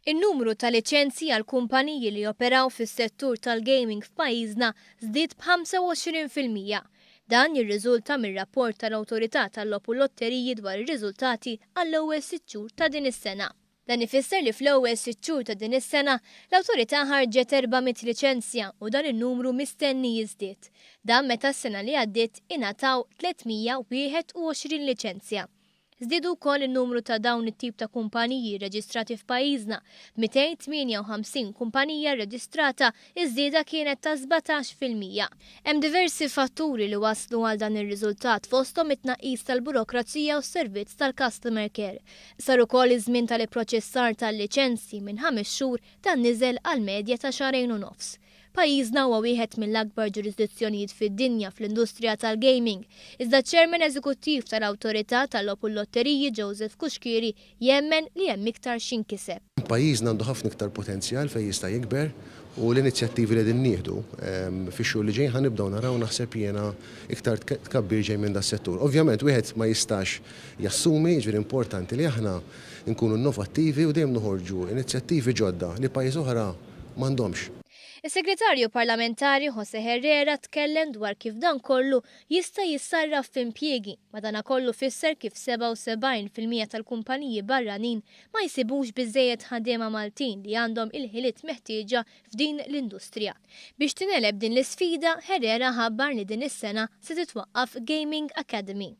In-numru ta' liċenzji għal kumpaniji li operaw fis-settur tal-gaming f'pajjiżna żdied b'25%. Dan jirriżulta mir-rapport tal-Awtorita tal-logħob u l-lotteriji dwar ir-riżultati għall-ewwel sitt xhur ta' din is-sena. Dan ifisser li fl-ewwel sitt xhur ta' din is-sena l-Awtorità ħarġet 400 liċenzja u dan in-numru mistenni jiżdied. Dan meta s-sena li għaddiet ingħataw 321 liċenzja. Żdiedu wkoll in-numru ta' dawn it-tip ta' kumpaniji reġistrati f'pajjiżna, 258 kumpanija reġistrata, iż-żieda kienet ta' 17%. Hemm diversi fatturi li waslu għal dan ir-riżultat fosthom it-tnaqqis tal-burokrazija u s-servizz tal-customer care. Sar ukoll iż-żmien tal-ipproċessar tal-liċenzji minn 5 xhur tan niżel għal medja ta' xahrejn u nofs. Pajjiżna huwa wieħed mill-akbar ġurisdizzjonijiet fid-dinja fl-industrija tal-gaming. Iżda ċ-Chairman Eżekuttiv tal-Awtorità tal-logħob u l-lotteriji Joseph Kuxkiri jemmen li hemm iktar x'inkiseb. Pajjiżna għandu ħafna iktar potenzjal fejn jista' jikber u l-inizjattivi li din nieħdu fix-xhur li ġejjin ħanibdew naraw naħseb jiena iktar tkabbir ġej minn das-settur. Ovvjament wieħed ma jistax jassumi, ġifieri importanti li aħna nkunu innovattivi u dejjem noħorġu inizjattivi ġodda li pajjiż oħra m'għandhomx. Is-Segretarju Parlamentari Jose Herrera tkellem dwar kif dan kollu jista' jissarraf f'impjiegi, madankollu fisser kif 77% tal-kumpaniji barranin ma jsibux biżżejjed ħaddiema Maltin li għandhom il-ħiliet meħtieġa f'din l-industrija. Biex tineleb din l-isfida, Herrera ħabbar li din is-sena se titwaqqaf Gaming Academy.